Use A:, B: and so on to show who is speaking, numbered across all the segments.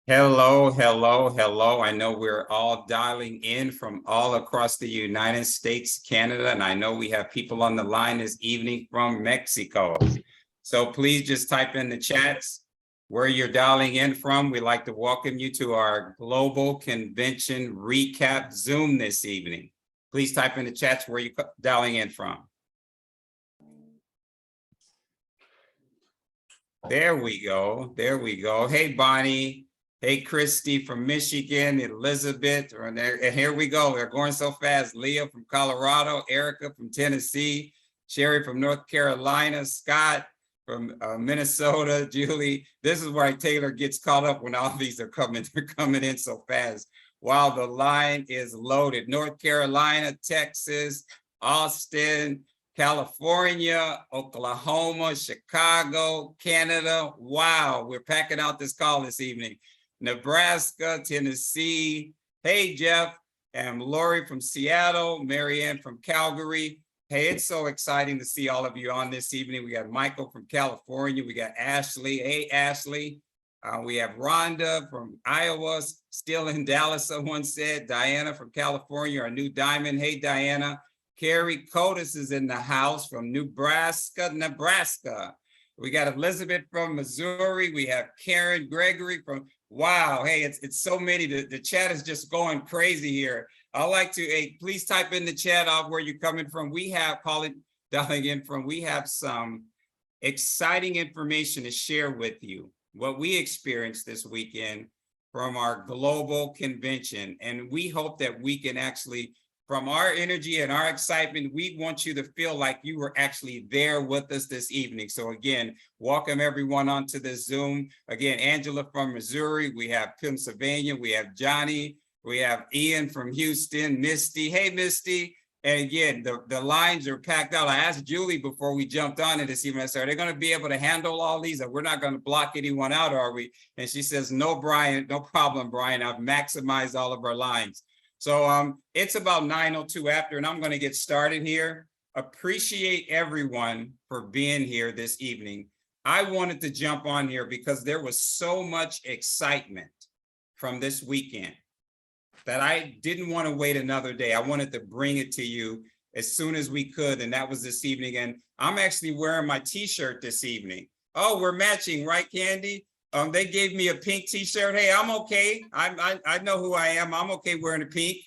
A: Hello, hello, hello. I know we're all dialing in from all across the United States, Canada, and I know we have people on the line this evening from Mexico. So please just type in the chats where you're dialing in from. We'd like to welcome you to our Global Convention Recap Zoom this evening. Please type in the chats where you're dialing in from. There we go. There we go. Hey, Bonnie. Hey, Christy from Michigan, Elizabeth, and here we go. They're going so fast. Leah from Colorado, Erica from Tennessee, Sherry from North Carolina, Scott from Minnesota, Julie. This is why Taylor gets caught up when all these are coming. They're coming in so fast. While the line is loaded. North Carolina, Texas, Austin, California, Oklahoma, Chicago, Canada. Wow, we're packing out this call this evening. Nebraska, Tennessee. Hey, Jeff. And Lori from Seattle, Marianne from Calgary. Hey, it's so exciting to see all of you on this evening. We got Michael from California. We got Ashley. Hey, Ashley. We have Rhonda from Iowa, still in Dallas, someone said. Diana from California, our new diamond. Hey, Diana. Carrie Cotis is in the house from Nebraska. We got Elizabeth from Missouri. We have Karen Gregory from, wow, hey, it's so many. The chat is just going crazy here. I'd like to, hey, please type in the chat off where you're coming from. We have, dialing in from, we have some exciting information to share with you. What we experienced this weekend from our global convention. And we hope that we can actually, from our energy and our excitement, we want you to feel like you were actually there with us this evening. So again, welcome everyone onto the Zoom. Again, Angela from Missouri, we have Pennsylvania, we have Johnny, we have Ian from Houston, Misty. Hey, Misty. And again, the lines are packed out. I asked Julie before we jumped on it this evening, I said, are they going to be able to handle all these? We're not going to block anyone out, are we? And she says, no, Brian, no problem, Brian. I've maximized all of our lines. So it's about 9:02 after, and I'm going to get started here. Appreciate everyone for being here this evening. I wanted to jump on here because there was so much excitement from this weekend that I didn't want to wait another day. I wanted to bring it to you as soon as we could, and that was this evening. And I'm actually wearing my t-shirt this evening. Oh, we're matching, right, Candy? They gave me a pink t-shirt. Hey, I'm okay. I know who I am. I'm okay wearing a pink.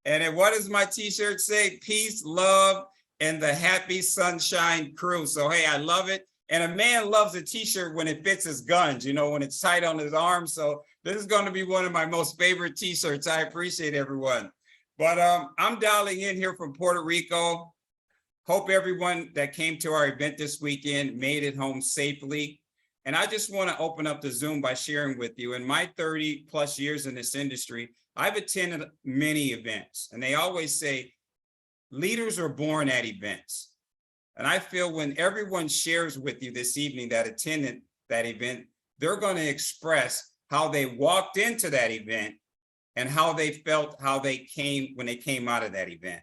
A: And then what does my t-shirt say? Peace, love, and the happy sunshine crew. So, hey, I love it. And a man loves a t-shirt when it fits his guns, you know, when it's tight on his arm. So this is going to be one of my most favorite t-shirts. I appreciate everyone. But I'm dialing in here from Puerto Rico. Hope everyone that came to our event this weekend made it home safely. And I just want to open up the Zoom by sharing with you. In my 30 plus years in this industry, I've attended many events, and they always say leaders are born at events. And I feel when everyone shares with you this evening that attended that event, they're going to express how they walked into that event and how they felt, how they came when they came out of that event.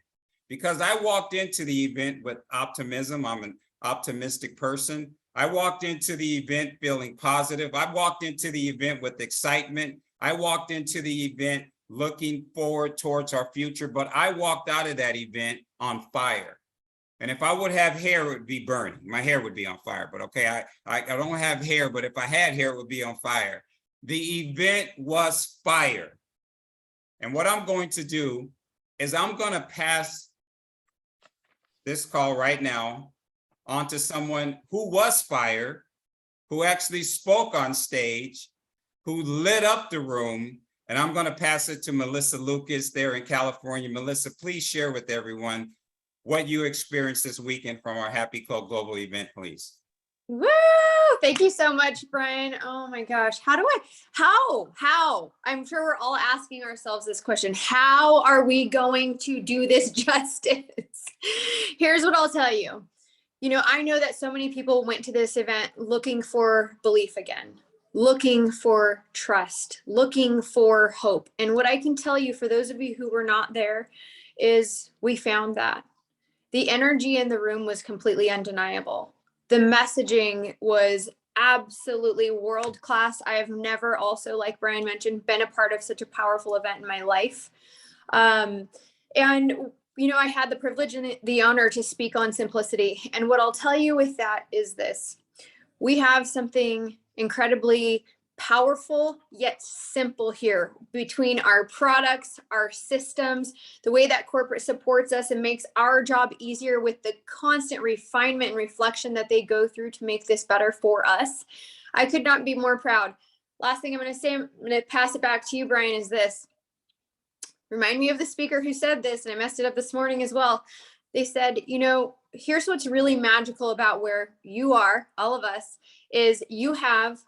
A: Because I walked into the event with optimism. I'm an optimistic person. I walked into the event feeling positive. I walked into the event with excitement. I walked into the event looking forward towards our future, but I walked out of that event on fire. And if I would have hair, it would be burning. My hair would be on fire, but okay, I don't have hair, but if I had hair, it would be on fire. The event was fire. And what I'm going to do is I'm going to pass this call right now onto someone who was fire, who actually spoke on stage, who lit up the room. And I'm going to pass it to Melissa Lucas there in California. Melissa, please share with everyone what you experienced this weekend from our Happy Club Global event, please.
B: Woo! Thank you so much, Brian. Oh my gosh. How? I'm sure we're all asking ourselves this question. How are we going to do this justice? Here's what I'll tell you. You know, I know that so many people went to this event looking for belief again, looking for trust, looking for hope. And what I can tell you for those of you who were not there is we found that. The energy in the room was completely undeniable. The messaging was absolutely world class. I have never also, like Brian mentioned, been a part of such a powerful event in my life. And you know, I had the privilege and the honor to speak on simplicity. And what I'll tell you with that is this: we have something incredibly powerful yet simple here between our products, our systems, the way that corporate supports us and makes our job easier with the constant refinement and reflection that they go through to make this better for us. I could not be more proud. Last thing I'm going to say, I'm going to pass it back to you, Brian, is this. Remind me of the speaker who said this, and I messed it up this morning as well. They said, you know, here's what's really magical about where you are, all of us, is you have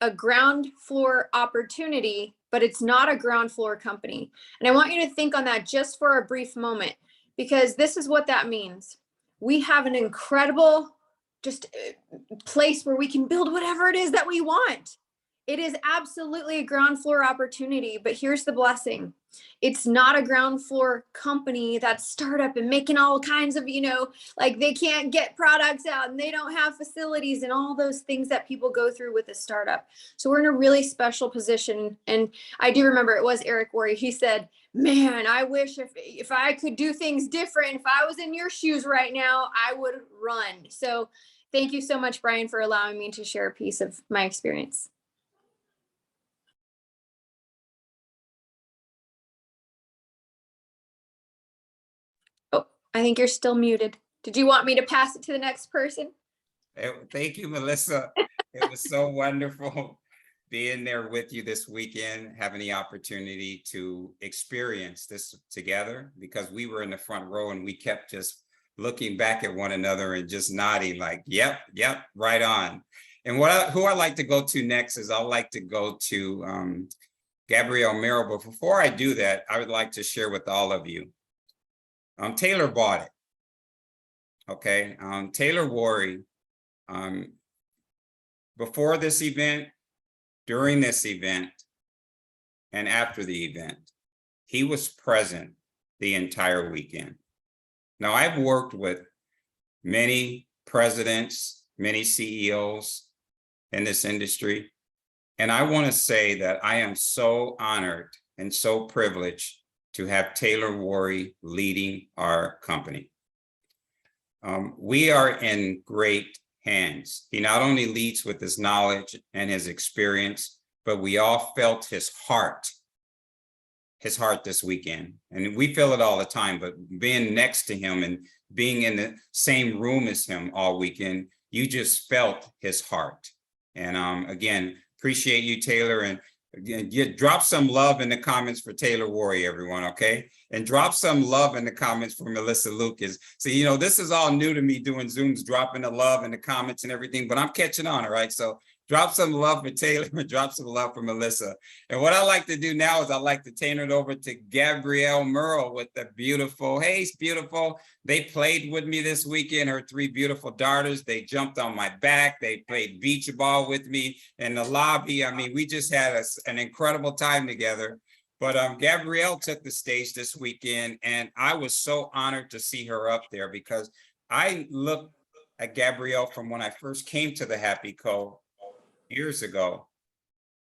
B: a ground floor opportunity, but it's not a ground floor company. And I want you to think on that just for a brief moment, because this is what that means. We have an incredible just place where we can build whatever it is that we want. It is absolutely a ground floor opportunity, but here's the blessing. It's not a ground floor company that's startup and making all kinds of, you know, like they can't get products out and they don't have facilities and all those things that people go through with a startup. So we're in a really special position. And I do remember it was Eric Worre. He said, man, I wish if I could do things different, if I was in your shoes right now, I would run. So thank you so much, Brian, for allowing me to share a piece of my experience. I think you're still muted. Did you want me to pass it to the next person?
A: Thank you, Melissa. It was so wonderful being there with you this weekend, having the opportunity to experience this together, because we were in the front row and we kept just looking back at one another and just nodding like, yep, right on. And who I'd like to go to next is I'd like to go to Gabrielle Merrill. But before I do that, I would like to share with all of you. Taylor bought it. Okay. Taylor Worre, before this event, during this event, and after the event, he was present the entire weekend. Now, I've worked with many presidents, many CEOs in this industry, and I want to say that I am so honored and so privileged to have Taylor Worre leading our company. We are in great hands. He not only leads with his knowledge and his experience, but we all felt his heart this weekend. And we feel it all the time, but being next to him and being in the same room as him all weekend, you just felt his heart. And again, appreciate you, Taylor, and drop some love in the comments for Taylor Worre, everyone, okay? And drop some love in the comments for Melissa Lucas. So, you know, this is all new to me, doing Zooms, dropping the love in the comments and everything, but I'm catching on, all right? So drop some love for Taylor and drop some love for Melissa. And what I like to do now is I like to turn it over to Gabrielle Merrill with the beautiful, hey, it's beautiful. They played with me this weekend, her 3 beautiful daughters. They jumped on my back. They played beach ball with me in the lobby. I mean, we just had an incredible time together. But Gabrielle took the stage this weekend, and I was so honored to see her up there, because I looked at Gabrielle from when I first came to the Happy Co. years ago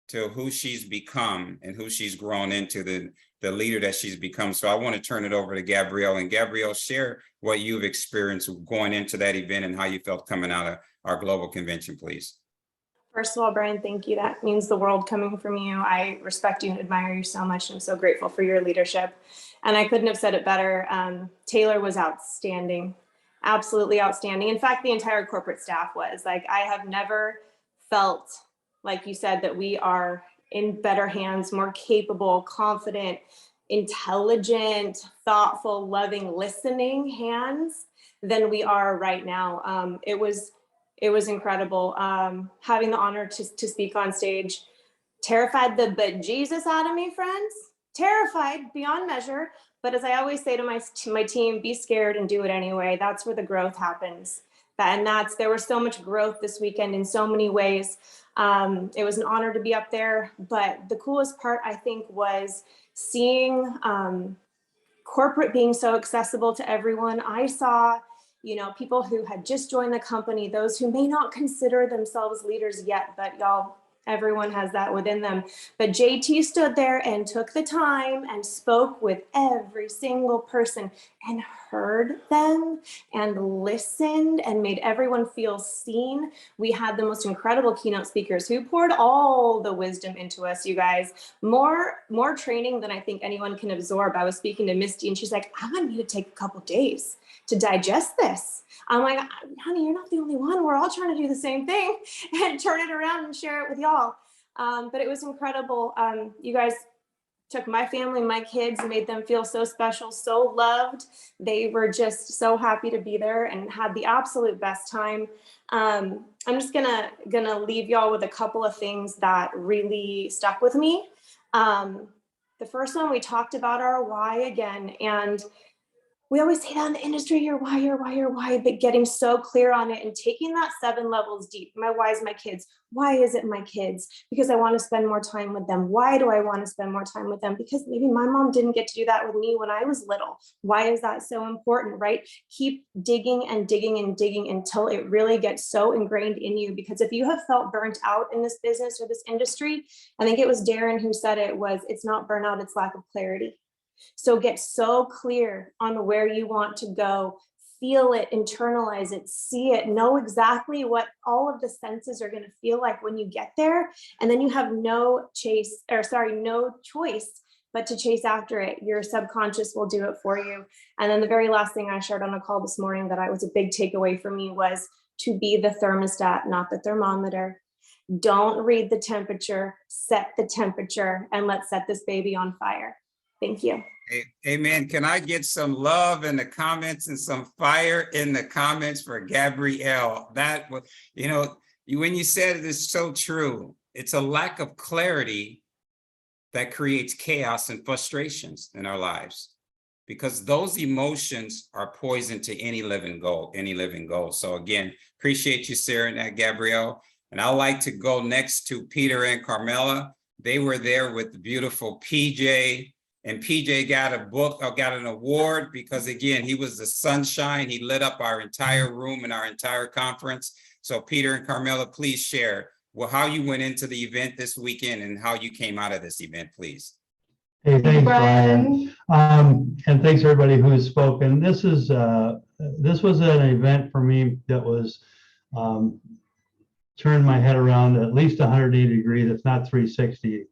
A: to who she's become and who she's grown into, the leader that she's become. So I want to turn it over to Gabrielle, and Gabrielle, share what you've experienced going into that event and how you felt coming out of our global convention, please.
C: First of all, Brian, thank you. That means the world coming from you. I respect you and admire you so much. I'm so grateful for your leadership. And I couldn't have said it better. Taylor was outstanding, absolutely outstanding. In fact, the entire corporate staff was. Like, I have never felt, like you said, that we are in better hands, more capable, confident, intelligent, thoughtful, loving, listening hands than we are right now. It was incredible. Having the honor to speak on stage terrified the bejesus out of me, friends. Terrified beyond measure. But as I always say to my team, be scared and do it anyway. That's where the growth happens. There was so much growth this weekend in so many ways. It was an honor to be up there. But the coolest part, I think, was seeing corporate being so accessible to everyone. I saw People who had just joined the company, those who may not consider themselves leaders yet, but y'all, everyone has that within them. But JT stood there and took the time and spoke with every single person and heard them and listened and made everyone feel seen. We had the most incredible keynote speakers who poured all the wisdom into us, you guys. More training than I think anyone can absorb. I was speaking to Misty and she's like, I'm gonna need to take a couple days to digest this. I'm like, honey, you're not the only one. We're all trying to do the same thing and turn it around and share it with y'all. But it was incredible. You guys took my family, my kids, made them feel so special, so loved. They were just so happy to be there and had the absolute best time. I'm just gonna leave y'all with a couple of things that really stuck with me. The first one, we talked about our why again, and we always say that in the industry, your why, but getting so clear on it and taking that 7 levels deep. My why is my kids. Why is it my kids? Because I want to spend more time with them. Why do I want to spend more time with them? Because maybe my mom didn't get to do that with me when I was little. Why is that so important, right? Keep digging and digging and digging until it really gets so ingrained in you. Because if you have felt burnt out in this business or this industry, I think it was Darren who said it's not burnout, it's lack of clarity. So get so clear on where you want to go, feel it, internalize it, see it, know exactly what all of the senses are going to feel like when you get there. And then you have no choice but to chase after it. Your subconscious will do it for you. And then the very last thing I shared on a call this morning that was a big takeaway for me was to be the thermostat, not the thermometer. Don't read the temperature, set the temperature, and let's set this baby on fire. Thank you.
A: Amen. Can I get some love in the comments and some fire in the comments for Gabrielle? That was, when you said it is so true. It's a lack of clarity that creates chaos and frustrations in our lives, because those emotions are poison to any living goal. So again, appreciate you sharing that, Gabrielle. And I'd like to go next to Peter and Carmela. They were there with the beautiful PJ. And PJ got an award because, again, he was the sunshine. He lit up our entire room and our entire conference. So Peter and Carmela, please share how you went into the event this weekend and how you came out of this event, please.
D: Hey, thanks, Brian. And thanks everybody who has spoken. This was an event for me that was turned my head around at least 180 degrees, if not 360,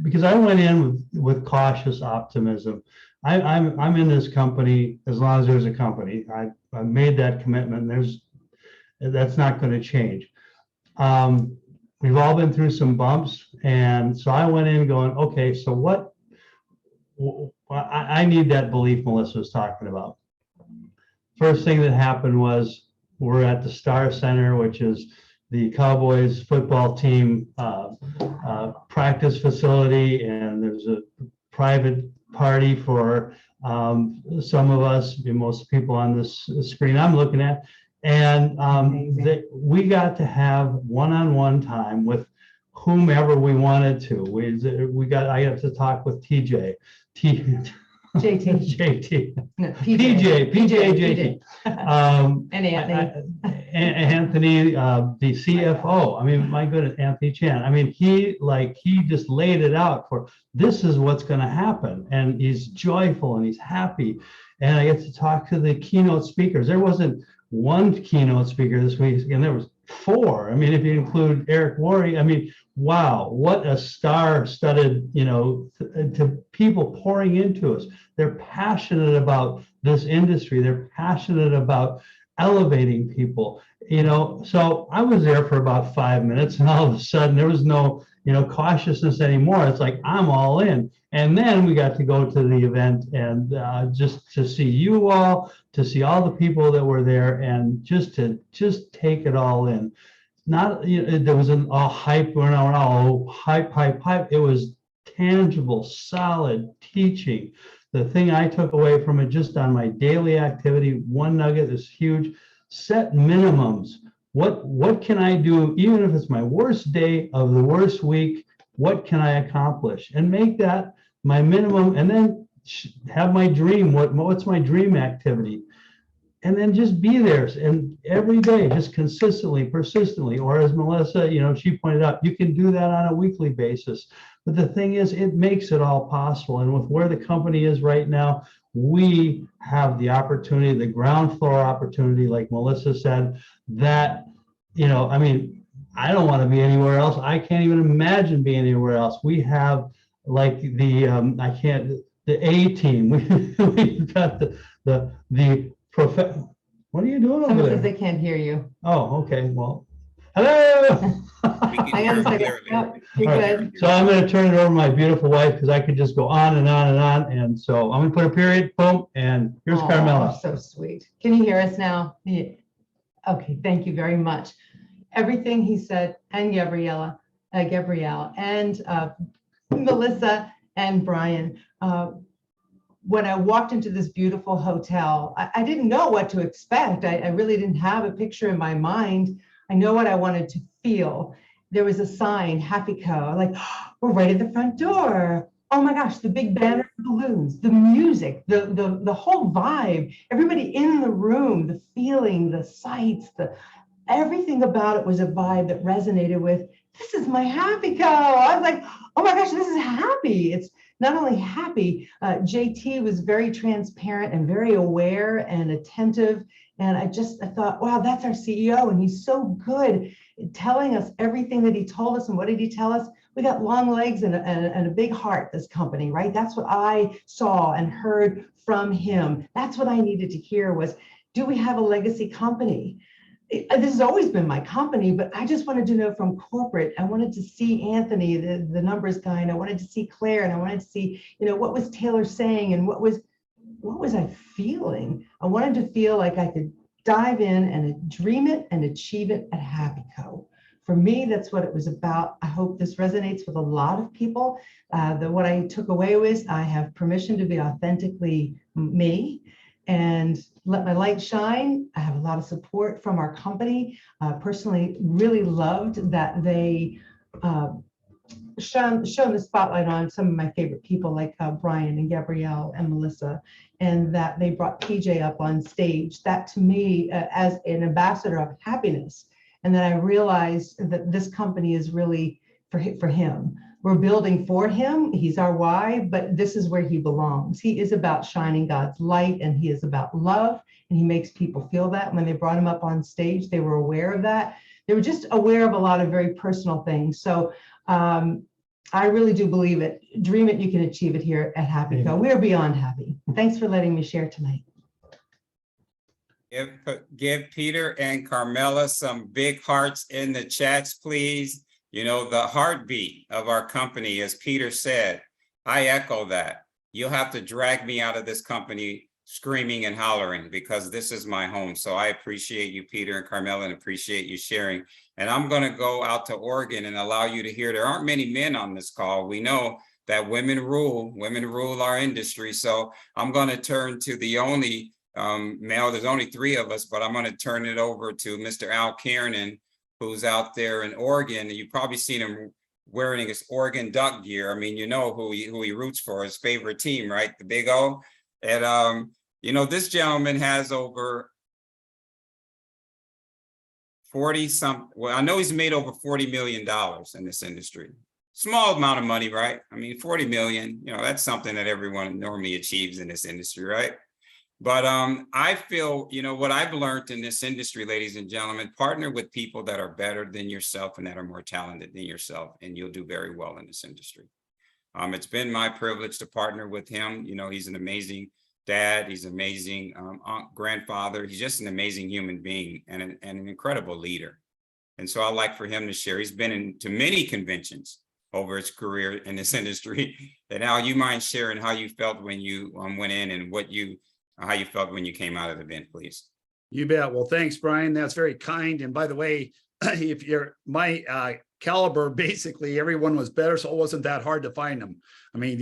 D: because I went in with cautious optimism. I'm in this company as long as there's a company. I made that commitment. That's not going to change. We've all been through some bumps, and so I went in going, okay, so what? I need that belief Melissa was talking about. First thing that happened was we're at the Star Center, which is the Cowboys football team practice facility, and there's a private party for some of us, most people on this screen I'm looking at, and we got to have one-on-one time with whomever we wanted to. I got to talk with JT. No, PJ. And Anthony, the CFO. I mean, my goodness, Anthony Chan. I mean, he just laid it out for this is what's going to happen, and he's joyful and he's happy. And I get to talk to the keynote speakers. There wasn't one keynote speaker this week, and there was 4. I mean, if you include Eric Worre, I mean, wow, what a star-studded, to people pouring into us. They're passionate about this industry. They're passionate about elevating people, So I was there for about 5 minutes, and all of a sudden there was no, cautiousness anymore. It's like, I'm all in. And then we got to go to the event and just to see you all, to see all the people that were there, and just take it all in. Not, there was an all hype, we're not all hype. It was tangible, solid teaching. The thing I took away from it, just on my daily activity, one nugget is huge. Set minimums. What can I do, even if it's my worst day of the worst week? What can I accomplish? And make that my minimum, and then have my dream. What's my dream activity? and then just be there and every day, just consistently, persistently, or as Melissa, she pointed out, you can do that on a weekly basis. But the thing is, it makes it all possible. And with where the company is right now, we have the opportunity, the ground floor opportunity, like Melissa said, that, I don't want to be anywhere else. I can't even imagine being anywhere else. We have like the A team. We've got the what are you doing over
E: Someone
D: there?
E: says they can't hear you.
D: Oh, okay. Well, hello.
A: We can
E: Hang
A: hear
E: on a
A: you
E: second.
A: clearly.
E: Yep, you're
D: All
E: good.
D: So I'm going to turn it over to my beautiful wife because I could just go on and on and on. And so I'm going to put a period, boom, and here's
E: Aw,
D: Carmela.
E: so sweet. Can you hear us now? Yeah. Okay, thank you very much. Everything he said, and Gabrielle, and Melissa and Brian. When I walked into this beautiful hotel, I didn't know what to expect. I really didn't have a picture in my mind. I know what I wanted to feel. There was a sign, Happy Co. Like, we're right at the front door. Oh my gosh, the big banner balloons, the music, the whole vibe, everybody in the room, the feeling, the sights, everything about it was a vibe that resonated with, this is my Happy Co. I was like, oh my gosh, this is happy. It's not only happy, JT was very transparent and very aware and attentive. And I thought, wow, that's our CEO. And he's so good at telling us everything that he told us. And what did he tell us? We got long legs and a big heart, this company, right? That's what I saw and heard from him. That's what I needed to hear was, do we have a legacy company? This has always been my company, but I just wanted to know from corporate. I wanted to see Anthony, the numbers guy, and I wanted to see Claire, and I wanted to see, what was Taylor saying and what was I feeling? I wanted to feel like I could dive in and dream it and achieve it at Happy Co. For me, that's what it was about. I hope this resonates with a lot of people. What I took away was I have permission to be authentically me and let my light shine. I have a lot of support from our company. Personally, really loved that they shone the spotlight on some of my favorite people like Brian and Gabrielle and Melissa, and that they brought PJ up on stage. That to me, as an ambassador of happiness, and then I realized that this company is really for him. We're building for him. He's our why, but this is where he belongs. He is about shining God's light, and he is about love, and he makes people feel that. When they brought him up on stage, they were aware of that. They were just aware of a lot of very personal things. So I really do believe it. Dream it, you can achieve it here at Happy Co. We're beyond happy. Thanks for letting me share tonight.
A: Give Peter and Carmela some big hearts in the chats, please. The heartbeat of our company, as Peter said, I echo that. You'll have to drag me out of this company screaming and hollering because this is my home. So I appreciate you, Peter and Carmela, and appreciate you sharing. And I'm going to go out to Oregon and allow you to hear. There aren't many men on this call. We know that women rule our industry. So I'm going to turn to the only male. There's only 3 of us, but I'm going to turn it over to Mr. Al Kiernan, who's out there in Oregon. You've probably seen him wearing his Oregon Duck gear. I mean, who he roots for, his favorite team, right? The Big O. And, this gentleman has over 40-something, I know he's made over $40 million in this industry. Small amount of money, right? I mean, 40 million, that's something that everyone normally achieves in this industry, right? But I feel, what I've learned in this industry, ladies and gentlemen, partner with people that are better than yourself and that are more talented than yourself, and you'll do very well in this industry. It's been my privilege to partner with him. He's an amazing dad. He's an amazing grandfather. He's just an amazing human being and an incredible leader. And so I'd like for him to share. He's been to many conventions over his career in this industry. And Al, you mind sharing how you felt when you went in and how you felt when you came out of the event, please?
F: You bet. Well, thanks, Brian. That's very kind. And by the way, if you're my caliber, basically everyone was better, so it wasn't that hard to find them. I mean,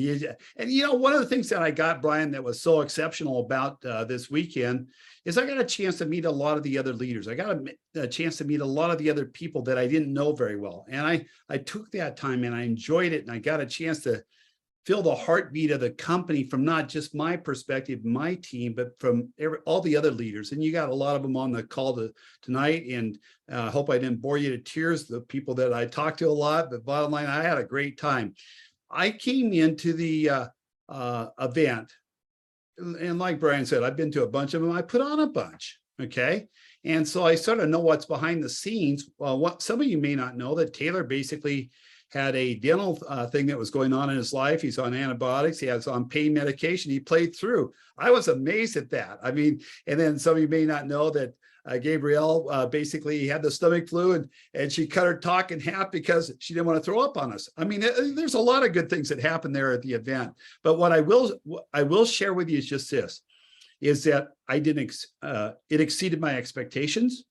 F: one of the things that I got, Brian, that was so exceptional about this weekend is I got a chance to meet a lot of the other leaders. I got a chance to meet a lot of the other people that I didn't know very well. And I took that time and I enjoyed it. And I got a chance to feel the heartbeat of the company from not just my perspective, my team, but from all the other leaders. And you got a lot of them on the call tonight. And I hope I didn't bore you to tears, the people that I talked to a lot. But bottom line, I had a great time. I came into the event, and like Brian said, I've been to a bunch of them. I put on a bunch, okay? And so I sort of know what's behind the scenes. Well, what some of you may not know, that Taylor basically had a dental thing that was going on in his life. He's on antibiotics. He has on pain medication. He played through. I was amazed at that. I mean, and then some of you may not know that Gabrielle basically had the stomach flu, and she cut her talk in half because she didn't want to throw up on us. I mean, there's a lot of good things that happened there at the event. But what I will share with you is just this, is that it exceeded my expectations.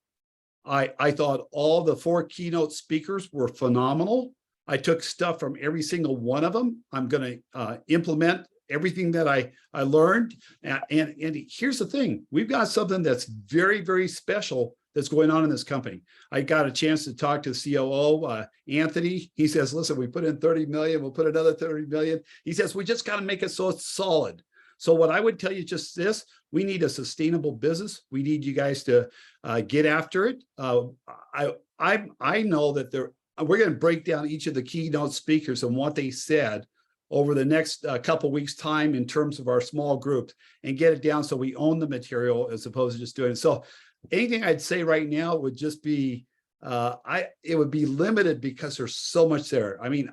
F: I thought all the 4 keynote speakers were phenomenal. I took stuff from every single one of them. I'm going to implement everything that I learned. And here's the thing, we've got something that's very, very special that's going on in this company. I got a chance to talk to COO, Anthony. He says, listen, we put in 30 million, we'll put another 30 million. He says, we just got to make it so it's solid. So what I would tell you just this, we need a sustainable business. We need you guys to get after it. I know that we're going to break down each of the keynote speakers and what they said over the next couple of weeks' time in terms of our small groups, and get it down so we own the material as opposed to just doing it. So anything I'd say right now would just be, it would be limited because there's so much there. I mean,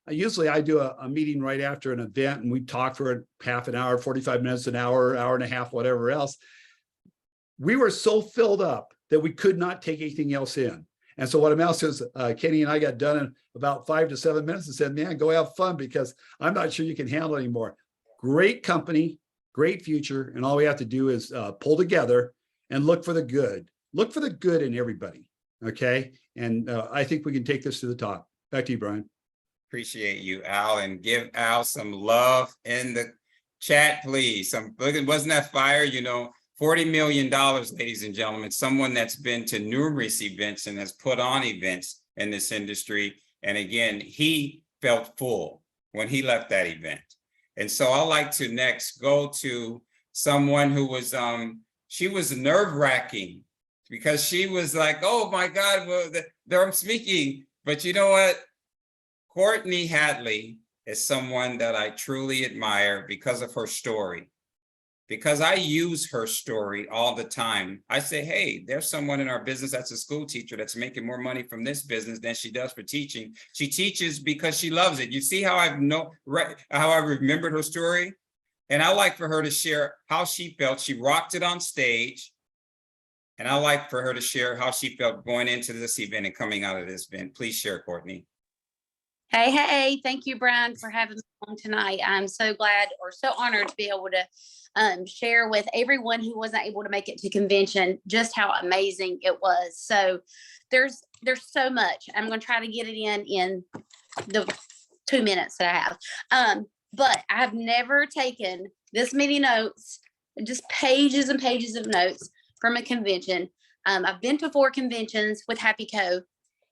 F: usually I do a meeting right after an event, and we talk for half an hour, 45 minutes, an hour, hour and a half, whatever else. We were so filled up that we could not take anything else in. And so what I'm asking is, Kenny and I got done in about 5 to 7 minutes and said, man, go have fun, because I'm not sure you can handle it anymore. Great company, great future. And all we have to do is pull together and look for the good. Look for the good in everybody. Okay. And I think we can take this to the top. Back to you, Brian.
A: Appreciate you, Al, and give Al some love in the chat, please. Wasn't that fire? You know, $40 million, ladies and gentlemen, someone that's been to numerous events and has put on events in this industry. And again, he felt full when he left that event. And so I'd like to next go to someone who was, she was nerve-wracking because she was like, oh my God, well, I'm speaking. But you know what? Courtney Hadley is someone that I truly admire because of her story. Because I use her story all the time. I say, hey, there's someone in our business that's a school teacher that's making more money from this business than she does for teaching. She teaches because she loves it. You see how how I remembered her story? And I like for her to share how she felt. She rocked it on stage. And I like for her to share how she felt going into this event and coming out of this event. Please share, Courtney.
G: Hey, thank you, Brian, for having me on tonight. I'm so glad or so honored to be able to share with everyone who wasn't able to make it to convention just how amazing it was. So there's so much. I'm going to try to get it in the 2 minutes that I have. But I have never taken this many notes, just pages and pages of notes from a convention. I've been to 4 conventions with Happy Co,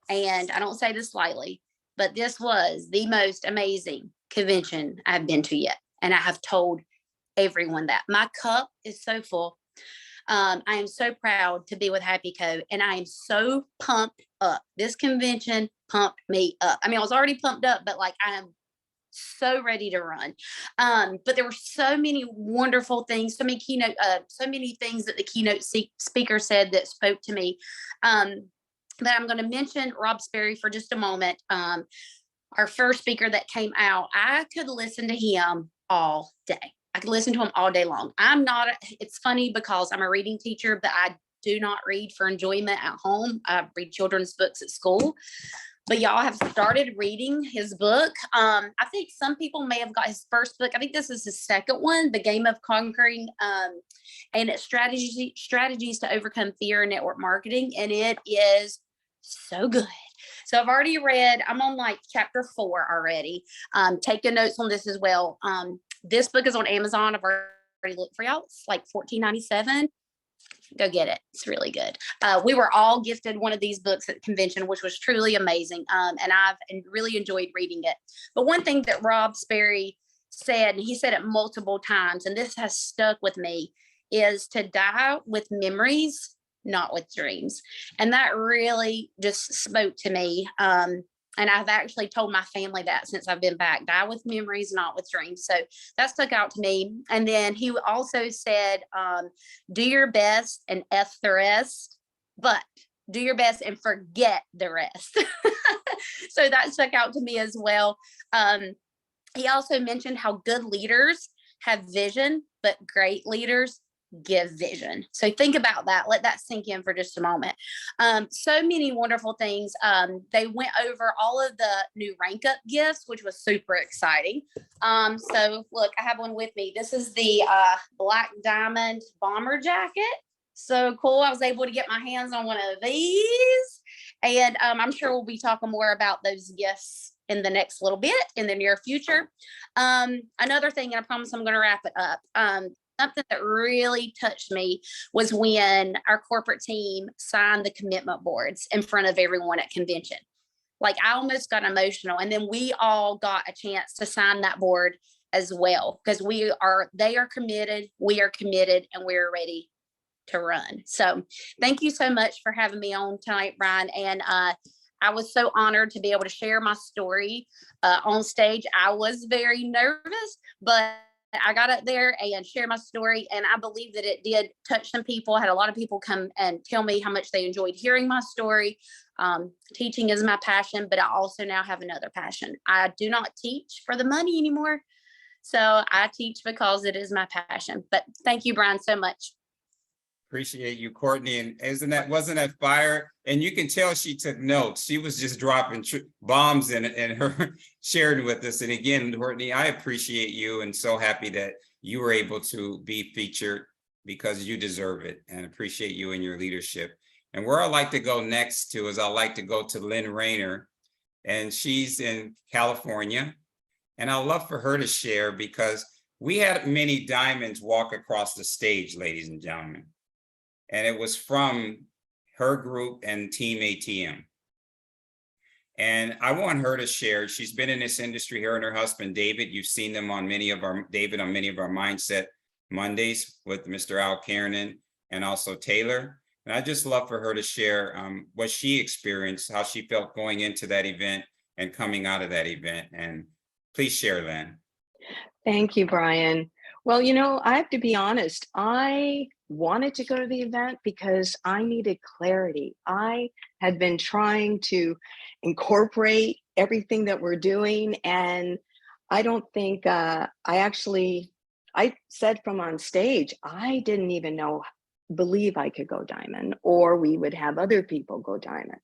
G: and I don't say this lightly, but this was the most amazing convention I've been to yet. And I have told everyone that. My cup is so full. I am so proud to be with Happy Co, and I am so pumped up. This convention pumped me up. I mean, I was already pumped up, but like I am so ready to run. But there were so many wonderful things, so many things that the keynote speaker said that spoke to me. But I'm going to mention Rob Sperry for just a moment. Our first speaker that came out, I could listen to him all day. I could listen to him all day long. It's funny because I'm a reading teacher, but I do not read for enjoyment at home. I read children's books at school. But y'all have started reading his book. I think some people may have got his first book. I think this is his second one, The Game of Conquering, and it's strategies to overcome fear in network marketing. And it is so good. So I've already read, I'm on like chapter 4 already. Taking notes on this as well. This book is on Amazon. I've already looked for y'all. It's like $14.97. Go get it. It's really good. We were all gifted one of these books at convention, which was truly amazing. And I've really enjoyed reading it. But one thing that Rob Sperry said, and he said it multiple times, and this has stuck with me, is to die with memories, not with dreams. And that really just spoke to me. And I've actually told my family that since I've been back, die with memories, not with dreams. So that stuck out to me. And then he also said, do your best and F the rest, but do your best and forget the rest. So that stuck out to me as well. He also mentioned how good leaders have vision, but great leaders give vision. So think about that. Let that sink in for just a moment. So many wonderful things. They went over all of the new rank up gifts, which was super exciting. So look, I have one with me. This is the Black Diamond bomber jacket. So cool. I was able to get my hands on one of these. And I'm sure we'll be talking more about those gifts in the next little bit in the near future. Another thing, and I promise I'm going to wrap it up. Something that really touched me was when our corporate team signed the commitment boards in front of everyone at convention. Like I almost got emotional, and then we all got a chance to sign that board as well, because they are committed, we are committed, and we're ready to run. So thank you so much for having me on tonight, Brian. And I was so honored to be able to share my story on stage. I was very nervous, but I got up there and shared my story, and I believe that it did touch some people. I had a lot of people come and tell me how much they enjoyed hearing my story. Teaching is my passion, but I also now have another passion. I do not teach for the money anymore. So I teach because it is my passion. But thank you, Brian, so much.
A: Appreciate you, Courtney. And wasn't that fire? And you can tell she took notes. She was just dropping bombs in her sharing with us. And again, Courtney, I appreciate you and so happy that you were able to be featured, because you deserve it, and appreciate you and your leadership. And where I'd like to go next to is I'd like to go to Lynn Raynor, and she's in California. And I'd love for her to share, because we had many diamonds walk across the stage, ladies and gentlemen. And it was from her group and Team ATM. And I want her to share. She's been in this industry, her and her husband, David. You've seen them on many of our Mindset Mondays with Mr. Al Kiernan and also Taylor. And I'd just love for her to share what she experienced, how she felt going into that event and coming out of that event. And please share, Lynn.
H: Thank you, Brian. Well, I have to be honest. I wanted to go to the event because I needed clarity. I had been trying to incorporate everything that we're doing, and I don't think I said from on stage, I didn't even believe I could go diamond, or we would have other people go diamond,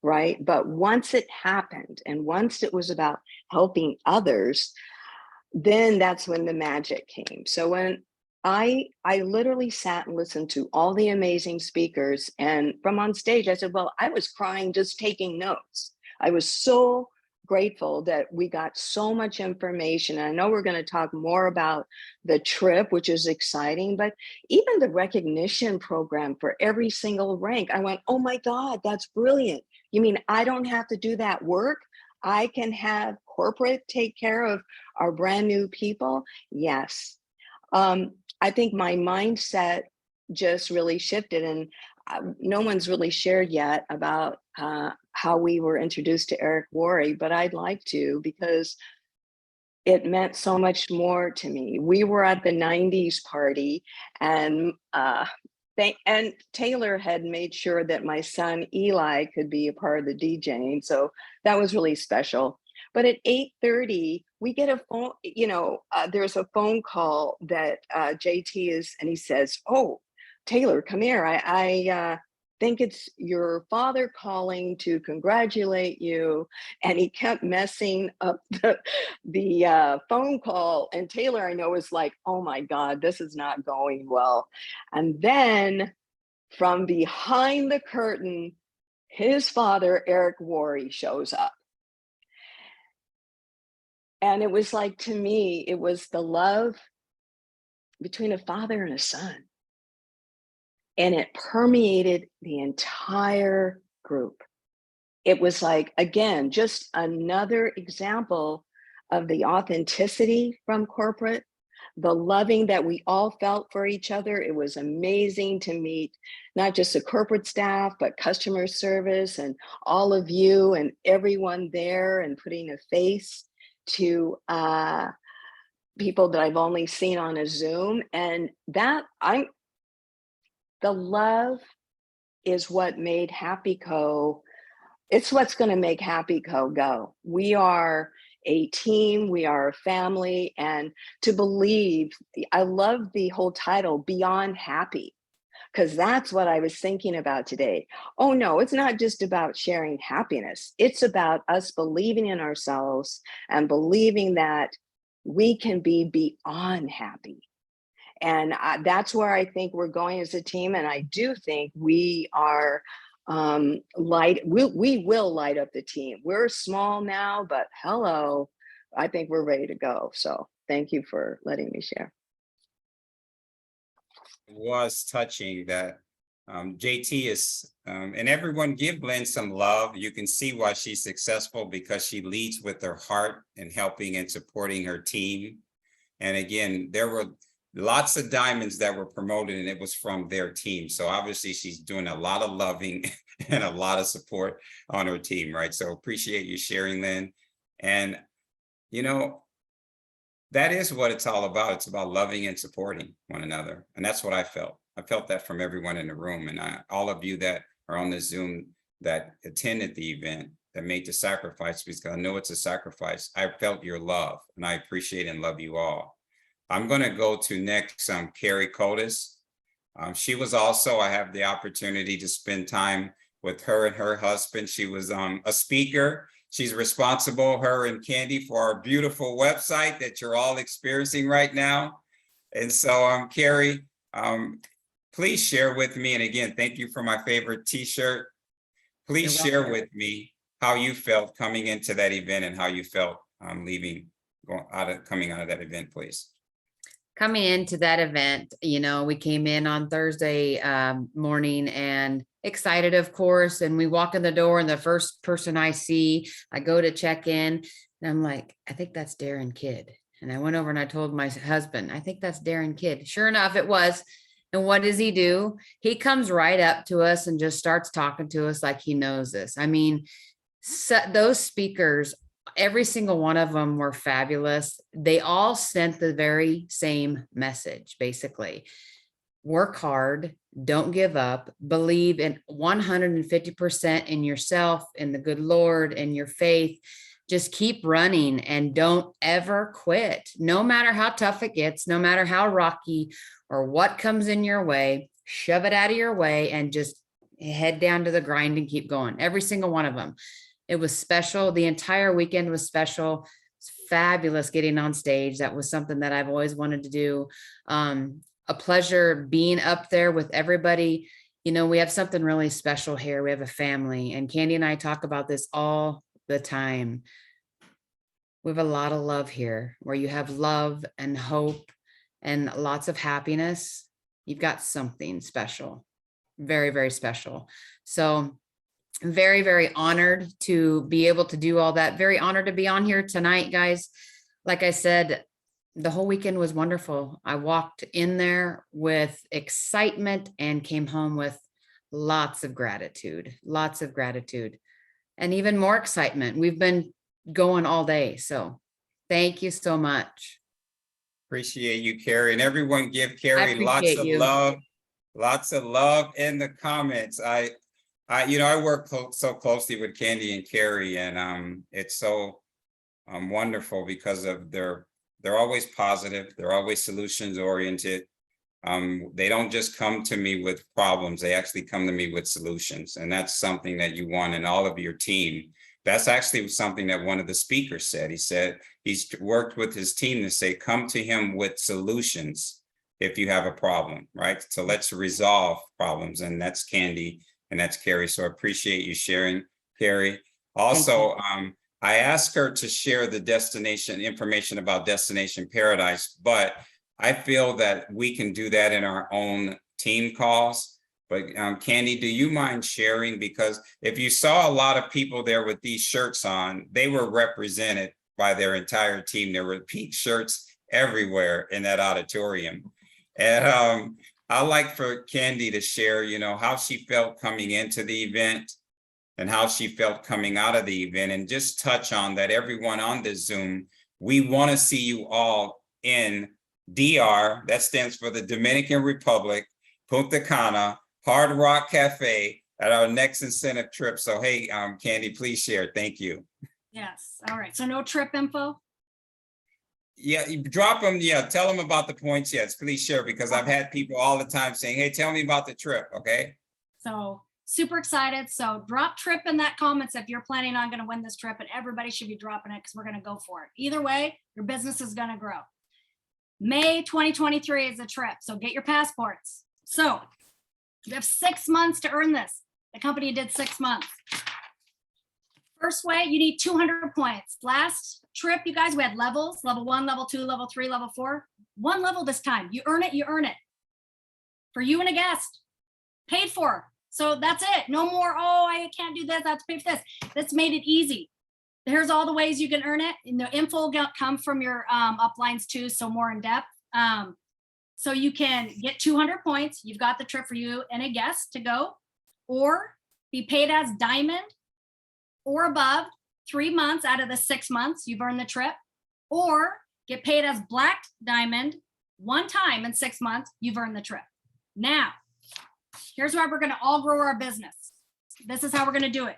H: right? But once it happened, and once it was about helping others, then that's when the magic came. So when I literally sat and listened to all the amazing speakers, and from on stage, I said, well, I was crying just taking notes. I was so grateful that we got so much information. And I know we're going to talk more about the trip, which is exciting, but even the recognition program for every single rank, I went, oh my God, that's brilliant. You mean I don't have to do that work? I can have corporate take care of our brand new people? Yes. I think my mindset just really shifted, and no one's really shared yet about how we were introduced to Eric Worre, but I'd like to, because it meant so much more to me. We were at the 90s party, and Taylor had made sure that my son Eli could be a part of the DJing, so that was really special. But at 8:30, we get a phone, there's a phone call that JT is, and he says, oh, Taylor, come here. I think it's your father calling to congratulate you. And he kept messing up the phone call. And Taylor, I know, was like, oh my God, this is not going well. And then from behind the curtain, his father, Eric Worre, shows up. And it was like, to me, it was the love between a father and a son. and it permeated the entire group. It was like, again, just another example of the authenticity from corporate, the loving that we all felt for each other. It was amazing to meet not just the corporate staff, but customer service and all of you and everyone there, and putting a face to people that I've only seen on a Zoom. And that the love is what made Happy Co. It's what's going to make Happy Co. go. We are a team, we are a family, and to believe, I love the whole title, Beyond Happy, because that's what I was thinking about today. Oh no, it's not just about sharing happiness. It's about us believing in ourselves and believing that we can be beyond happy. And that's where I think we're going as a team. And I do think we are we will light up the team. We're small now, but hello, I think we're ready to go. So thank you for letting me share.
A: It was touching that JT is, and everyone give Lynn some love. You can see why she's successful, because she leads with her heart and helping and supporting her team. And again, there were lots of diamonds that were promoted, and it was from their team. So obviously she's doing a lot of loving and a lot of support on her team, right? So appreciate you sharing, Lynn. And, you know, that is what it's all about. It's about loving and supporting one another. And that's what I felt. I felt that from everyone in the room. And all of you that are on the Zoom that attended the event, that made the sacrifice, because I know it's a sacrifice. I felt your love, and I appreciate and love you all. I'm going to go to next, Carrie Cotis. She was also, I have the opportunity to spend time with her and her husband. She was a speaker. She's responsible, her and Candy, for our beautiful website that you're all experiencing right now. And so, Carrie, please share with me, and again, thank you for my favorite t-shirt. Please share with me how you felt coming into that event and how you felt coming out of that event, please.
I: Coming into that event, you know, we came in on Thursday morning and excited, of course, and we walk in the door, and the first person I see, I go to check in, and I'm like, I think that's Darren Kidd. And I went over and I told my husband, I think that's Darren Kidd. Sure enough, it was. And what does he do? He comes right up to us and just starts talking to us like he knows us. I mean, those speakers, every single one of them were fabulous. They all sent the very same message, basically. Work hard, don't give up, believe in 150% in yourself, in the good Lord, in your faith. Just keep running and don't ever quit. No matter how tough it gets, no matter how rocky or what comes in your way, shove it out of your way and just head down to the grind and keep going. Every single one of them. It was special. The entire weekend was special. It's fabulous getting on stage. That was something that I've always wanted to do. A pleasure being up there with everybody. You know, we have something really special here. We have a family, and Candy and I talk about this all the time. We have a lot of love here. Where you have love and hope and lots of happiness, you've got something special. Very, very special. So very, very honored to be able to do all that. Very honored to be on here tonight, guys. Like I said, the whole weekend was wonderful. I walked in there with excitement and came home with lots of gratitude, and even more excitement. We've been going all day. So thank you so much.
A: Appreciate you, Carrie, and everyone give Carrie lots of love in the comments. I work so closely with Candy and Carrie, and it's so wonderful because of they're always positive. They're always solutions oriented. They don't just come to me with problems. They actually come to me with solutions. And that's something that you want in all of your team. That's actually something that one of the speakers said. He said he's worked with his team to say, come to him with solutions if you have a problem, right? So let's resolve problems. And that's Candy and that's Carrie. So I appreciate you sharing, Carrie. Also, I asked her to share the destination information about Destination Paradise, but I feel that we can do that in our own team calls. But Candy, do you mind sharing? Because if you saw a lot of people there with these shirts on, they were represented by their entire team. There were pink shirts everywhere in that auditorium. And I'd like for Candy to share, how she felt coming into the event and how she felt coming out of the event, and just touch on that. Everyone on this Zoom, we want to see you all in DR, that stands for the Dominican Republic, Punta Cana, Hard Rock Cafe at our next incentive trip. So, hey, Candy, please share. Thank you.
J: Yes. All right. So no trip info.
A: Yeah, you drop them. Yeah, tell them about the points. Yes, please share, because I've had people all the time saying, hey, tell me about the trip. Okay.
J: So super excited. So drop trip in that comments if you're planning on going to win this trip, and everybody should be dropping it because we're going to go for it. Either way, your business is going to grow. May 2023 is the trip. So get your passports. So you have 6 months to earn this. The company did 6 months. First way, you need 200 points. Last trip, you guys, we had levels, level 1, level 2, level 3, level 4. 1 level this time. You earn it, you earn it. For you and a guest. Paid for. So that's it. No more, oh, I can't do this, I have to pay for this. That's made it easy. Here's all the ways you can earn it. And the info will come from your uplines too, so more in depth. So you can get 200 points. You've got the trip for you and a guest to go, or be paid as diamond or above 3 months out of the 6 months you've earned the trip, or get paid as black diamond 1 time in 6 months you've earned the trip. Now, here's where we're going to all grow our business. This is how we're going to do it.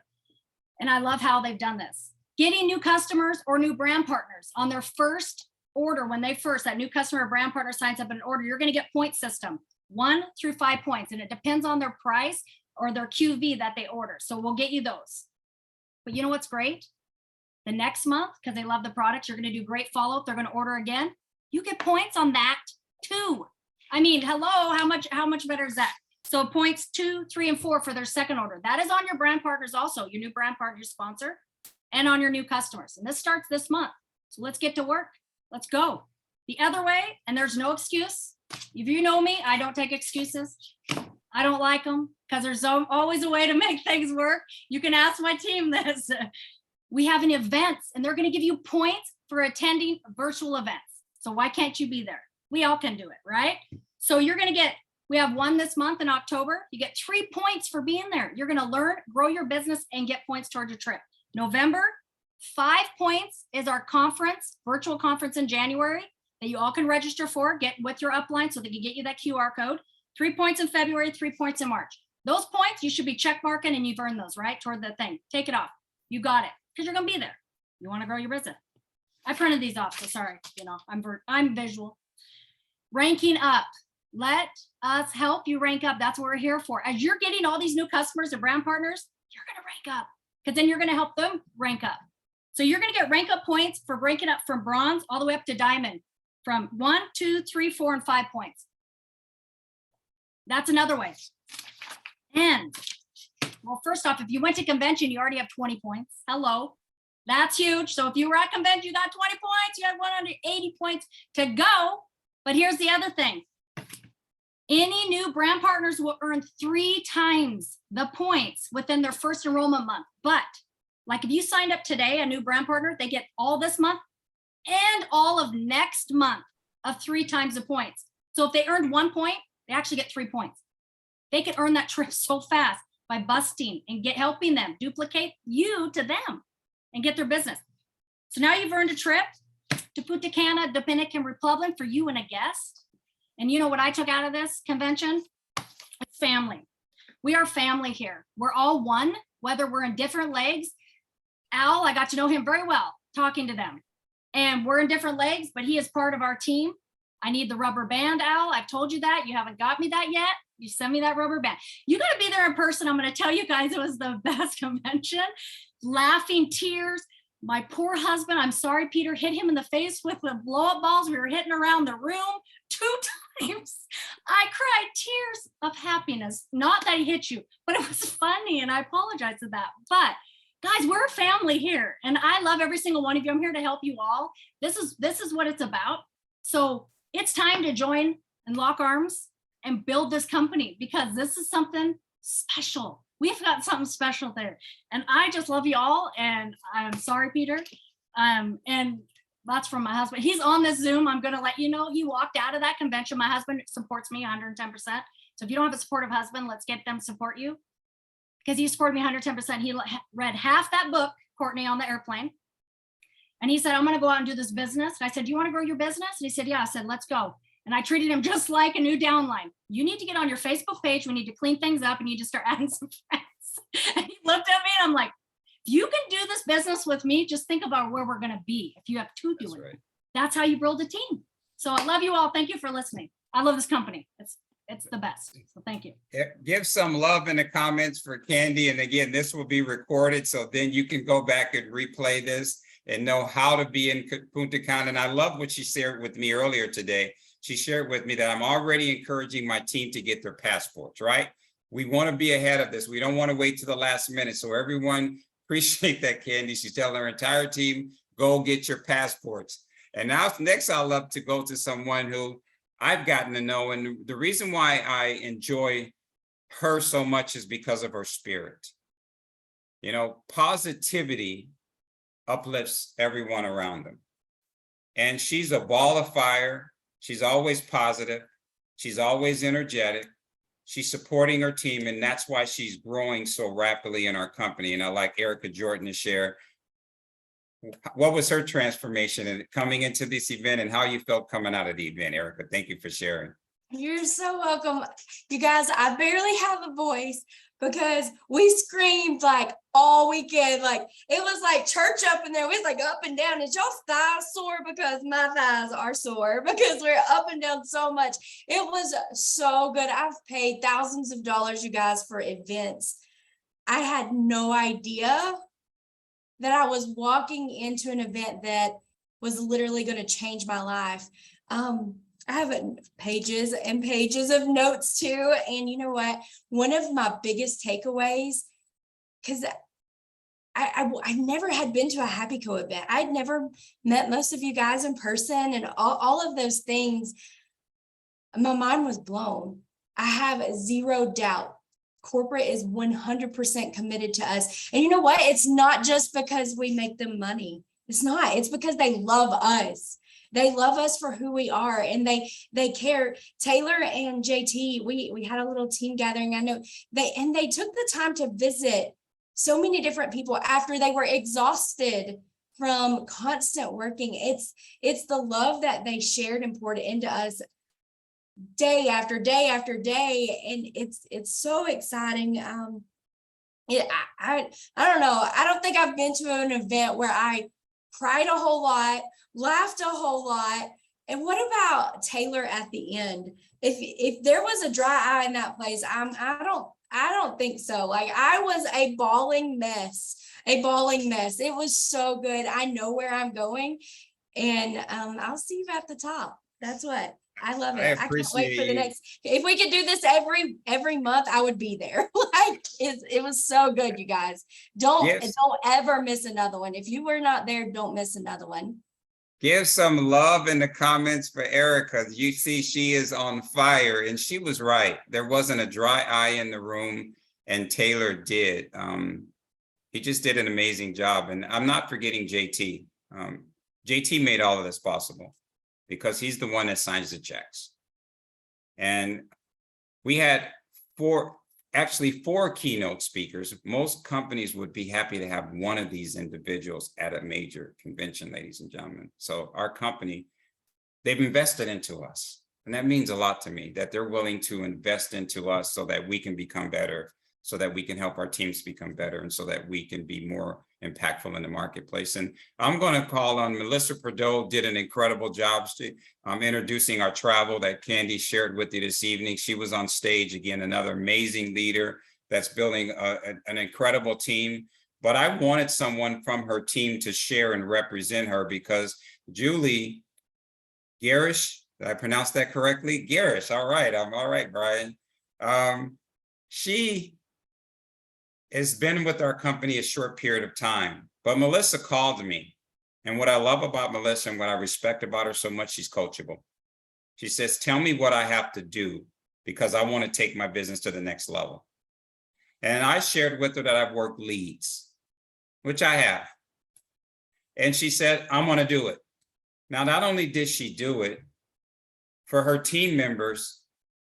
J: And I love how they've done this. Getting new customers or new brand partners on their first order, when that new customer or brand partner signs up an order, you're going to get point system 1 through 5 points. And it depends on their price or their QV that they order. So we'll get you those. But you know what's great? The next month, because they love the product, you're going to do great follow-up. They're going to order again. You get points on that too. I mean, hello, how much better is that? So points 2, 3, and 4 for their second order. That is on your brand partners also, your new brand partner, your sponsor, and on your new customers. And this starts this month. So let's get to work. Let's go. The other way, and there's no excuse. If you know me, I don't take excuses. I don't like them because there's always a way to make things work. You can ask my team this. We have an event, and they're going to give you points for attending virtual events. So why can't you be there? We all can do it, right? So you're going to get, we have one this month in October. You get 3 points for being there. You're going to learn, grow your business, and get points towards your trip. November, 5 points is our conference, virtual conference in January that you all can register for, get with your upline so they can get you that QR code. 3 points in February, 3 points in March. Those points, you should be check marking and you've earned those, right? Toward the thing. Take it off. You got it. Because you're going to be there. You want to grow your business. I printed these off, so sorry. I'm visual. Ranking up. Let us help you rank up. That's what we're here for. As you're getting all these new customers and brand partners, you're going to rank up because then you're going to help them rank up. So you're going to get rank up points for ranking up from bronze all the way up to diamond from 1, 2, 3, 4, and 5 points. That's another way. And well, first off, if you went to convention, you already have 20 points. Hello. That's huge. So if you were at convention, you got 20 points, you had 180 points to go. But here's the other thing. Any new brand partners will earn 3 times the points within their first enrollment month. But like if you signed up today, a new brand partner, they get all this month and all of next month of 3 times the points. So if they earned 1 point, they actually get 3 points. They can earn that trip so fast by busting and helping them duplicate you to them and get their business. So now you've earned a trip to Punta Cana, Dominican Republic for you and a guest. And you know what I took out of this convention? It's family. We are family here. We're all one, whether we're in different legs. Al, I got to know him very well talking to them. And we're in different legs, but he is part of our team. I need the rubber band, Al. I've told you that. You haven't got me that yet. You send me that rubber band. You got to be there in person. I'm going to tell you guys it was the best convention. Laughing, tears. My poor husband, I'm sorry, Peter, hit him in the face with the blow-up balls. We were hitting around the room 2 times. I cried tears of happiness. Not that he hit you, but it was funny, and I apologize for that. But guys, we're a family here, and I love every single one of you. I'm here to help you all. This is what it's about. So it's time to join and lock arms and build this company, because this is something special. We've got something special there. And I just love you all. And I'm sorry, Peter. And that's from my husband. He's on this Zoom. I'm going to let you know he walked out of that convention. My husband supports me 110%. So if you don't have a supportive husband, let's get them to support you, because he supported me 110%. He read half that book, Courtney, on the airplane. And he said, I'm going to go out and do this business. And I said, do you want to grow your business? And he said, yeah. I said, let's go. And I treated him just like a new downline. You need to get on your Facebook page. We need to clean things up and you need to start adding some friends. And he looked at me and I'm like, if you can do this business with me, just think about where we're going to be. If you have two doing it, that's how you build a team. So I love you all. Thank you for listening. I love this company. It's the best. So thank you.
A: Give some love in the comments for Candy. And again, this will be recorded, so then you can go back and replay this and know how to be in Punta Cana. And I love what she shared with me earlier today. She shared with me that I'm already encouraging my team to get their passports, right? We want to be ahead of this. We don't want to wait to the last minute. So everyone appreciate that, Candy. She's telling her entire team, go get your passports. And now next, I'd love to go to someone who I've gotten to know. And the reason why I enjoy her so much is because of her spirit. You know, positivity uplifts everyone around them. And she's a ball of fire. She's always positive. She's always energetic. She's supporting her team, and that's why she's growing so rapidly in our company. And I like Erica Jordan to share what was her transformation and coming into this event and how you felt coming out of the event. Erica, thank you for sharing.
K: You're so welcome. You guys, I barely have a voice because we screamed like all weekend. Like it was like church up in there. We was like up and down. Is y'all's thighs sore? Because my thighs are sore because we're up and down so much. It was so good. I've paid thousands of dollars, you guys, for events. I had no idea that I was walking into an event that was literally going to change my life. I have pages and pages of notes too. And you know what? One of my biggest takeaways, because I never had been to a Happy Co event. I'd never met most of you guys in person and all of those things. My mind was blown. I have zero doubt. Corporate is 100% committed to us. And you know what? It's not just because we make them money. It's not. It's because they love us. They love us for who we are, and they care. Taylor and JT, we had a little team gathering. I know they took the time to visit so many different people after they were exhausted from constant working. It's the love that they shared and poured into us day after day after day, and it's so exciting. I don't know. I don't think I've been to an event where I cried a whole lot, laughed a whole lot. And what about Taylor at the end? If there was a dry eye in that place, I don't think so. Like I was a bawling mess. It was so good. I know where I'm going, and I'll see you at the top. That's what I love it. I can't wait for the next. If we could do this every month, I would be there. Like it was so good, you guys. Don't ever miss another one. If you were not there, don't miss another one.
A: Give some love in the comments for Erica. You see, she is on fire, and she was right. There wasn't a dry eye in the room, and Taylor did. He just did an amazing job, and I'm not forgetting JT. JT made all of this possible, because he's the one that signs the checks. And we had four keynote speakers. Most companies would be happy to have one of these individuals at a major convention, ladies and gentlemen. So our company, they've invested into us. And that means a lot to me, that they're willing to invest into us so that we can become better, so that we can help our teams become better, and so that we can be more impactful in the marketplace. And I'm going to call on Melissa Prideaux, did an incredible job introducing our travel that Candy shared with you this evening. She was on stage again, another amazing leader that's building an incredible team. But I wanted someone from her team to share and represent her, because Julie Garish, did I pronounce that correctly? Garish, all right, I'm all right, Brian. She has been with our company a short period of time, but Melissa called me. And what I love about Melissa and what I respect about her so much, she's coachable. She says, tell me what I have to do because I want to take my business to the next level. And I shared with her that I've worked leads, which I have. And she said, I'm going to do it. Now, not only did she do it, for her team members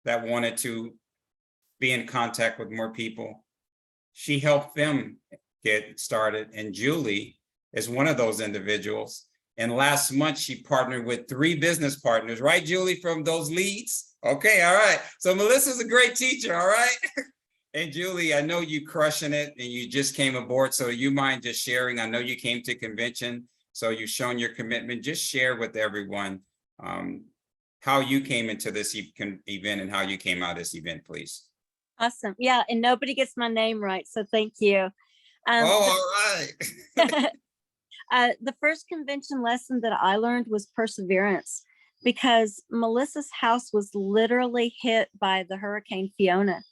A: that wanted to be in contact with more people, she helped them get started. And Julie is one of those individuals. And last month, she partnered with 3 business partners, right, Julie, from those leads? Okay, all right. So Melissa's a great teacher, all right? And Julie, I know you crushing it and you just came aboard. So you mind just sharing? I know you came to convention, so you've shown your commitment. Just share with everyone how you came into this event and how you came out of this event, please.
L: Awesome. Yeah, and nobody gets my name right, so thank you.
A: All right.
L: The first convention lesson that I learned was perseverance, because Melissa's house was literally hit by the Hurricane Fiona.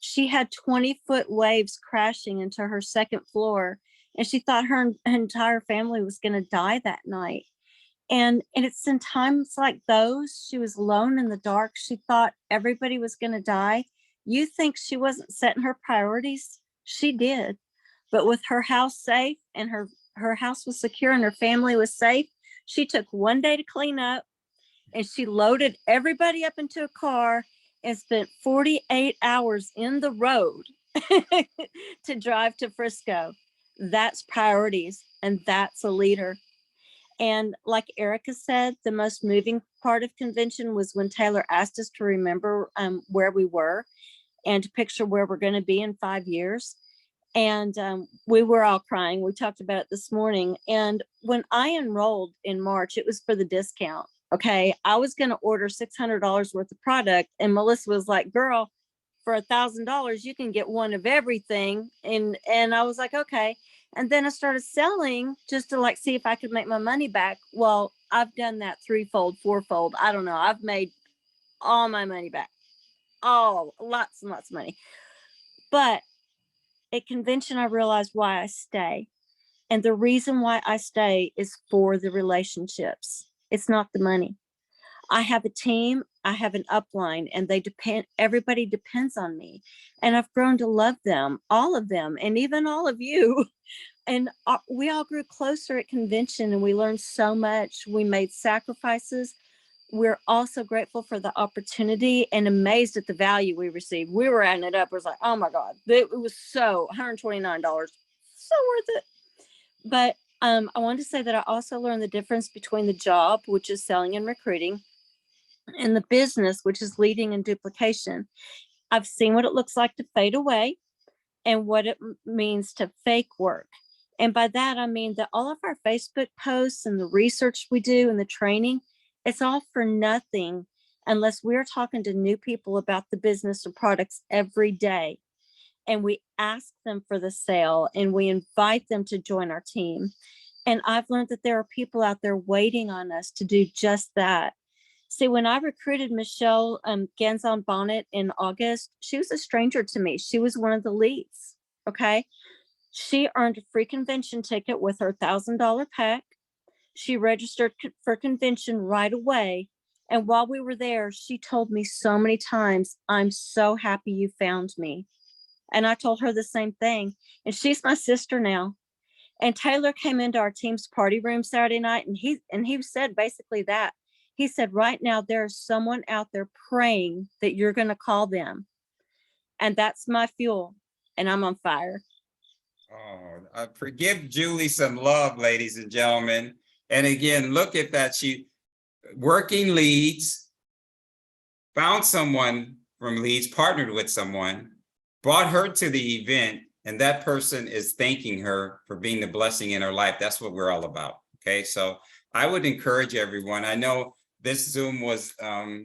L: She had 20-foot waves crashing into her 2nd floor, and she thought her entire family was going to die that night. And it's in times like those, she was alone in the dark. She thought everybody was going to die. You think she wasn't setting her priorities? She did. But with her house safe and her house was secure and her family was safe, she took one day to clean up, and she loaded everybody up into a car and spent 48 hours in the road to drive to Frisco. That's priorities, and that's a leader. And like Erica said, the most moving part of convention was when Taylor asked us to remember where we were and to picture where we're going to be in 5 years. And we were all crying. We talked about it this morning. And when I enrolled in March, it was for the discount. Okay, I was going to order $600 worth of product, and Melissa was like, girl, for $1,000 you can get one of everything. And I was like, okay. And then I started selling just to like see if I could make my money back. Well, I've done that 3-fold, 4-fold. I don't know. I've made all my money back. Oh, lots and lots of money. But at convention, I realized why I stay. And the reason why I stay is for the relationships. It's not the money. I have a team, I have an upline, and they depend, everybody depends on me. And I've grown to love them, all of them, and even all of you. And we all grew closer at convention, and we learned so much. We made sacrifices. We're also grateful for the opportunity and amazed at the value we received. We were adding it up. It was like, oh my God, it was so $129, so worth it. But I wanted to say that I also learned the difference between the job, which is selling and recruiting, and the business, which is leading and duplication. I've seen what it looks like to fade away and what it means to fake work. And by that, I mean that all of our Facebook posts and the research we do and the training, it's all for nothing unless we're talking to new people about the business or products every day. And we ask them for the sale and we invite them to join our team. And I've learned that there are people out there waiting on us to do just that. See, when I recruited Michelle Ganzon Bonnet in August, she was a stranger to me. She was one of the leads, okay? She earned a free convention ticket with her $1,000 pack. She registered for convention right away. And while we were there, she told me so many times, I'm so happy you found me. And I told her the same thing. And she's my sister now. And Taylor came into our team's party room Saturday night, and he said basically that. He said, right now, there's someone out there praying that you're going to call them. And that's my fuel. And I'm on fire.
A: Oh, forgive Julie some love, ladies and gentlemen. And again, look at that. She working leads, found someone from leads, partnered with someone, brought her to the event, and that person is thanking her for being the blessing in her life. That's what we're all about. Okay, so I would encourage everyone. I know this Zoom was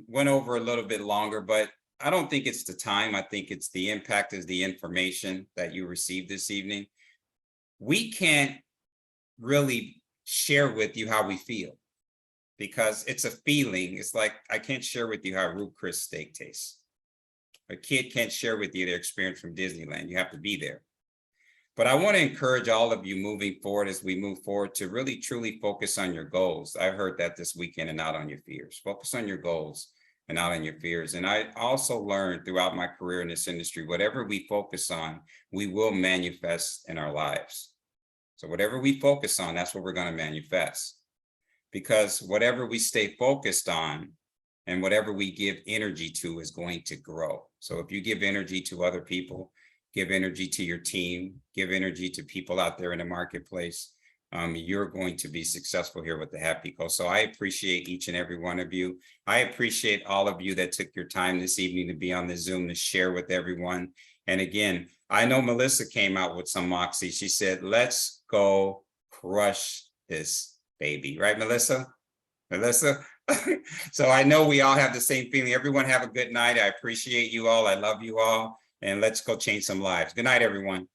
A: went over a little bit longer, but I don't think it's the time. I think it's the impact is the information that you received this evening. We can't really share with you how we feel because it's a feeling. It's like I can't share with you how Ruth Chris steak tastes. A kid can't share with you their experience from Disneyland. You have to be there. But I want to encourage all of you moving forward as we move forward to really truly focus on your goals. I heard that this weekend and not on your fears. Focus on your goals. and not on your fears. And I also learned throughout my career in this industry, whatever we focus on, we will manifest in our lives. So whatever we focus on, that's what we're going to manifest. Because whatever we stay focused on and whatever we give energy to is going to grow. So if you give energy to other people, give energy to your team, give energy to people out there in the marketplace, you're going to be successful here with the Happy Coast. So I appreciate each and every one of you. I appreciate all of you that took your time this evening to be on the Zoom to share with everyone. And again, I know Melissa came out with some moxie. She said, let's go crush this baby. Right, Melissa? Melissa? So I know we all have the same feeling. Everyone have a good night. I appreciate you all. I love you all. And let's go change some lives. Good night, everyone.